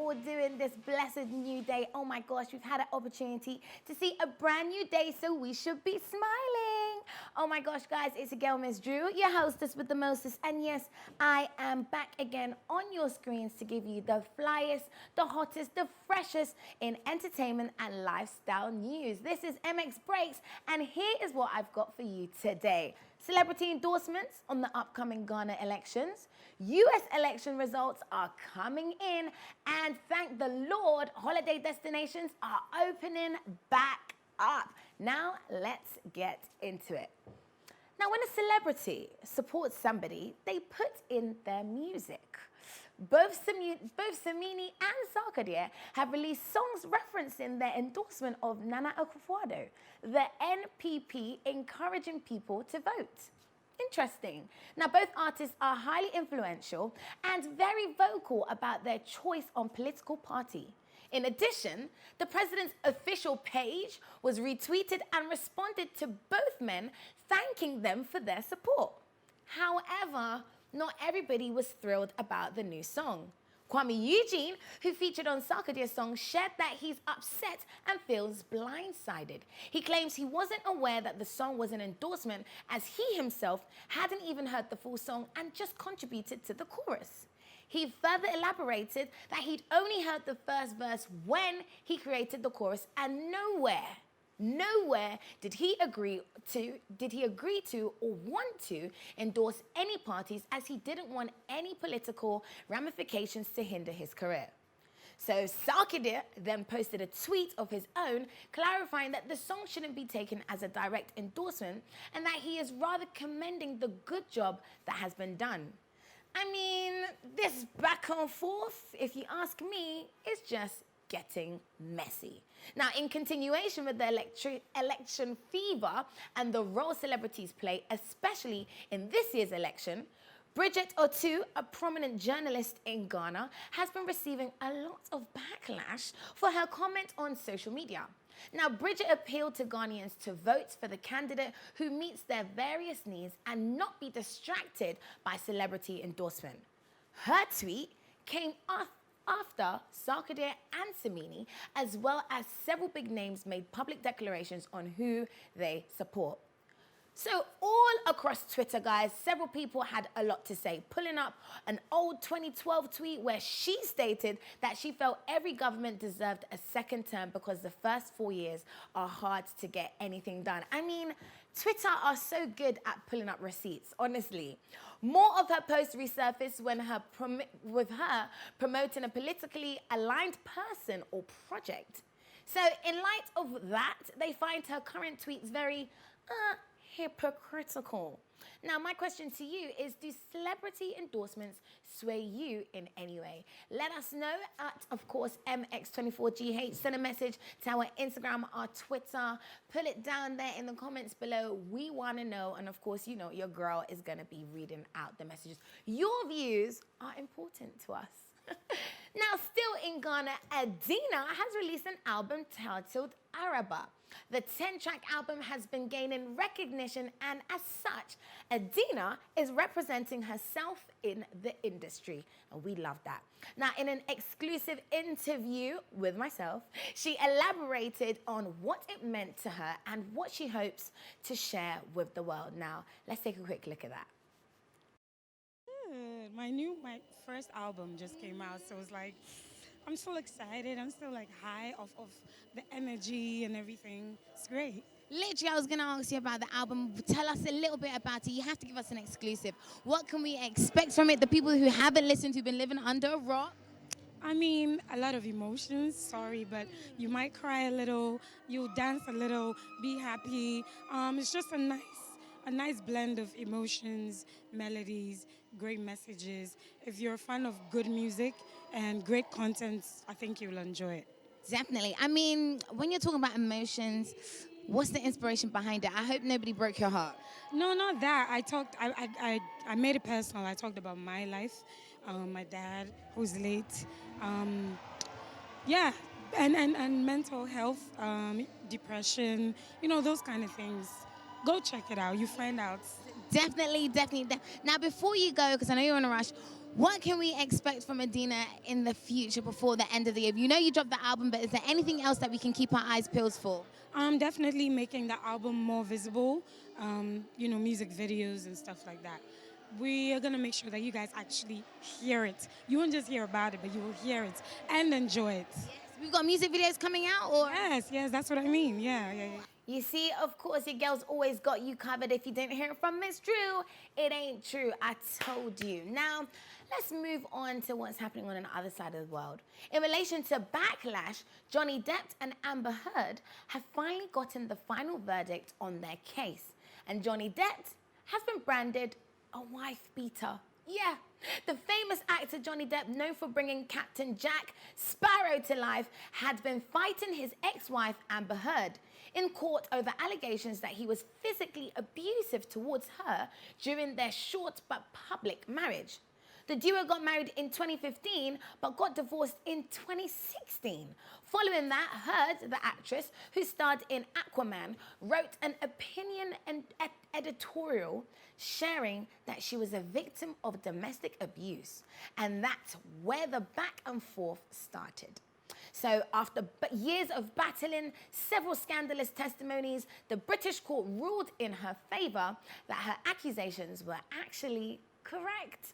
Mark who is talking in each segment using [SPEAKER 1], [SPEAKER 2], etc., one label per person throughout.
[SPEAKER 1] all doing this blessed new day? Oh my gosh, we've had an opportunity to see a brand new day, so we should be smiling. Oh my gosh, guys, it's your girl, Miss Drew, your hostess with the mostest. And yes, I am back again on your screens to give you the flyest, the hottest, the freshest in entertainment and lifestyle news. This is MX Breaks, and here is what I've got for you today. Celebrity endorsements on the upcoming Ghana elections. US election results are coming in, and thank the Lord, holiday destinations are opening back up. Now, let's get into it. Now, when a celebrity supports somebody, they put in their music. Both Samini and Sarkodie have released songs referencing their endorsement of Nana Akufo-Addo, the NPP encouraging people to vote. Interesting. Now, both artists are highly influential and very vocal about their choice on political party. In addition, the president's official page was retweeted and responded to both men, thanking them for their support. However, not everybody was thrilled about the new song. Kuami Eugene, who featured on Sarkodie's song, shared that he's upset and feels blindsided. He claims he wasn't aware that the song was an endorsement, as he himself hadn't even heard the full song and just contributed to the chorus. He further elaborated that he'd only heard the first verse when he created the chorus, and nowhere did he agree to or want to endorse any parties, as he didn't want any political ramifications to hinder his career. So Sarkodie then posted a tweet of his own clarifying that the song shouldn't be taken as a direct endorsement and that he is rather commending the good job that has been done. I mean, this back and forth, if you ask me, is just getting messy. Now, in continuation with the election fever and the role celebrities play, especially in this year's election, Bridget Otu, a prominent journalist in Ghana, has been receiving a lot of backlash for her comment on social media. Now, Bridget appealed to Ghanaians to vote for the candidate who meets their various needs and not be distracted by celebrity endorsement. Her tweet came after Sarkodie and Samini, as well as several big names, made public declarations on who they support. So all across Twitter, guys, several people had a lot to say, pulling up an old 2012 tweet where she stated that she felt every government deserved a second term because the first 4 years are hard to get anything done. I mean, Twitter are so good at pulling up receipts, honestly. More of her posts resurfaced with her promoting a politically aligned person or project. So in light of that, they find her current tweets very hypocritical. Now, my question to you is, do celebrity endorsements sway you in any way? Let us know at, of course, MX24GH. Send a message to our Instagram, our Twitter. Put it down there in the comments below. We want to know. And, of course, you know, your girl is going to be reading out the messages. Your views are important to us. Now, still in Ghana, Adina has released an album titled Araba. The 10-track album has been gaining recognition, and as such, Adina is representing herself in the industry, and we love that. Now, in an exclusive interview with myself, she elaborated on what it meant to her and what she hopes to share with the world. Now, let's take a quick look at that.
[SPEAKER 2] My first album just came out, so it's like, I'm still excited. I'm still like high off of the energy and everything. It's great.
[SPEAKER 3] Literally, I was going to ask you about the album. Tell us a little bit about it. You have to give us an exclusive. What can we expect from it? The people who haven't listened, who've been living under a rock.
[SPEAKER 2] I mean, a lot of emotions, sorry, but you might cry a little, you'll dance a little, be happy. It's just a nice blend of emotions, melodies, great messages. If you're a fan of good music and great content, I think you'll enjoy it.
[SPEAKER 3] Definitely. I mean, when you're talking about emotions, what's the inspiration behind it? I hope nobody broke your heart.
[SPEAKER 2] No, not that. I made it personal. I talked about my life, my dad, who's late. Yeah, and mental health, depression, you know, those kind of things. Go check it out. You find out.
[SPEAKER 3] Definitely. Now, before you go, because I know you're in a rush, What can we expect from Adina in the future before the end of the year? You know you dropped the album, but is there anything else that we can keep our eyes peeled for?
[SPEAKER 2] Definitely making the album more visible, music videos and stuff like that. We are going to make sure that you guys actually hear it. You won't just hear about it, but you will hear it and enjoy it.
[SPEAKER 3] Yes, we've got music videos coming out, or?
[SPEAKER 2] Yes, that's what I mean. Yeah.
[SPEAKER 1] You see, of course, your girl's always got you covered. If you didn't hear it from Miss Drew, it ain't true. I told you. Now, let's move on to what's happening on the other side of the world. In relation to backlash, Johnny Depp and Amber Heard have finally gotten the final verdict on their case. And Johnny Depp has been branded a wife beater. Yeah, the famous actor Johnny Depp, known for bringing Captain Jack Sparrow to life, had been fighting his ex-wife Amber Heard in court over allegations that he was physically abusive towards her during their short but public marriage. The duo got married in 2015 but got divorced in 2016. Following that, Heard, the actress who starred in Aquaman, wrote an opinion and editorial sharing that she was a victim of domestic abuse, and that's where the back and forth started. So after years of battling several scandalous testimonies, the British court ruled in her favour that her accusations were actually correct.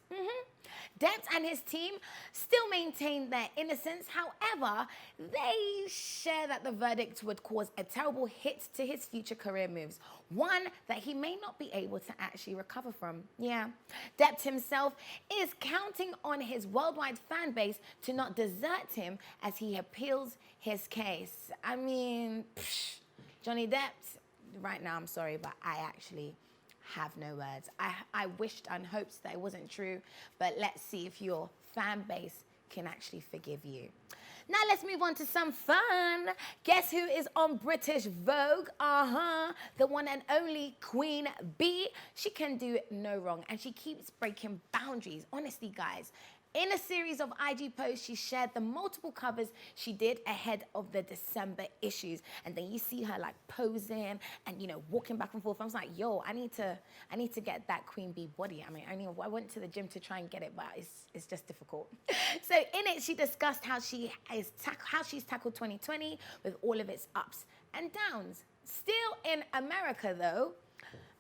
[SPEAKER 1] Depp and his team still maintain their innocence. However, they share that the verdict would cause a terrible hit to his future career moves, one that he may not be able to actually recover from. Yeah. Depp himself is counting on his worldwide fan base to not desert him as he appeals his case. I mean, Johnny Depp, right now, I'm sorry, but I actually have no words. I wished and hoped that it wasn't true, but let's see if your fan base can actually forgive you. Now let's move on to some fun. Guess who is on British Vogue? The one and only Queen Bee. She can do no wrong, and she keeps breaking boundaries. Honestly, guys, in a series of IG posts, she shared the multiple covers she did ahead of the December issues. And then you see her like posing and, walking back and forth. I was like, yo, I need to get that Queen Bee body. I mean, I went to the gym to try and get it, but it's just difficult. So in it, she discussed how she's tackled 2020 with all of its ups and downs. Still in America, though,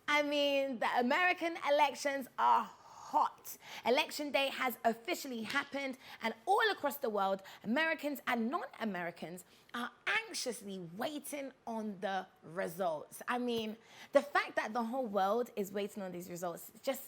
[SPEAKER 1] I mean, the American elections are hot. Election day has officially happened, and all across the world, Americans and non-Americans are anxiously waiting on the results. I mean, the fact that the whole world is waiting on these results just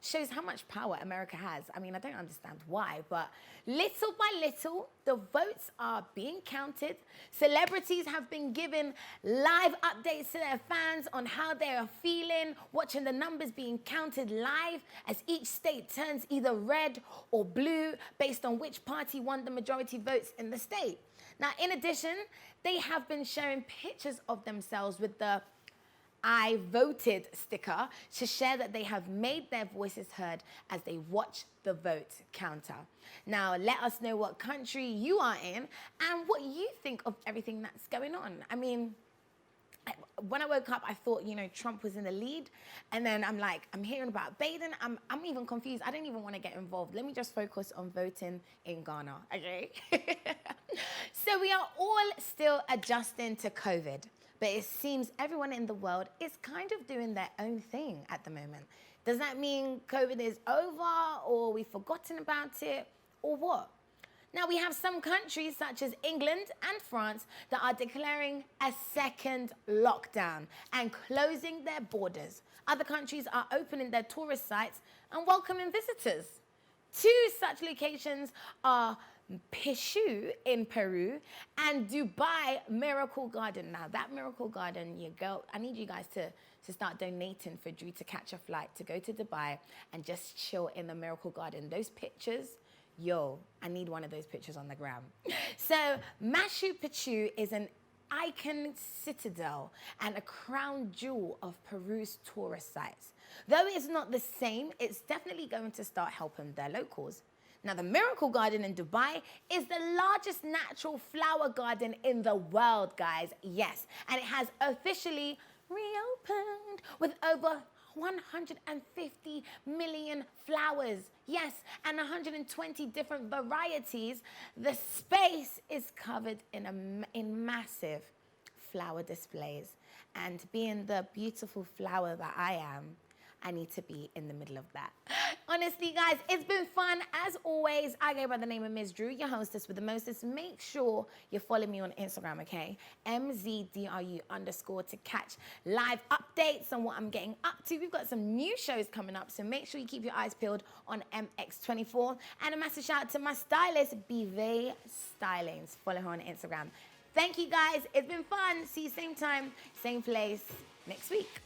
[SPEAKER 1] shows how much power America has. I mean, I don't understand why, but little by little, the votes are being counted. Celebrities have been given live updates to their fans on how they are feeling, watching the numbers being counted live as each state turns either red or blue based on which party won the majority votes in the state. Now, in addition, they have been sharing pictures of themselves with the I voted sticker to share that they have made their voices heard as they watch the vote counter. Now, let us know what country you are in and what you think of everything that's going on. I mean, when I woke up, I thought, Trump was in the lead. And then I'm hearing about Biden. I'm even confused. I don't even want to get involved. Let me just focus on voting in Ghana, okay? So we are all still adjusting to COVID. But it seems everyone in the world is kind of doing their own thing at the moment. Does that mean COVID is over, or we've forgotten about it, or what? Now, we have some countries such as England and France that are declaring a second lockdown and closing their borders. Other countries are opening their tourist sites and welcoming visitors. Two such locations are Picchu in Peru and Dubai Miracle Garden. Now, that Miracle Garden, I need you guys to start donating for Drew to catch a flight to go to Dubai and just chill in the Miracle Garden. Those pictures, I need one of those pictures on the gram. So Machu Picchu is an icon citadel and a crown jewel of Peru's tourist sites. Though it's not the same, it's definitely going to start helping their locals. Now, the Miracle Garden in Dubai is the largest natural flower garden in the world, guys. Yes, and it has officially reopened with over 150 million flowers. Yes, and 120 different varieties. The space is covered in massive flower displays. And being the beautiful flower that I am, I need to be in the middle of that. Honestly, guys, it's been fun. As always, I go by the name of Ms. Drew, your hostess with the mostest. Make sure you follow me on Instagram, okay? MZDRU_ to catch live updates on what I'm getting up to. We've got some new shows coming up, so make sure you keep your eyes peeled on MX24. And a massive shout out to my stylist, Bive Stylings. Follow her on Instagram. Thank you, guys. It's been fun. See you same time, same place next week.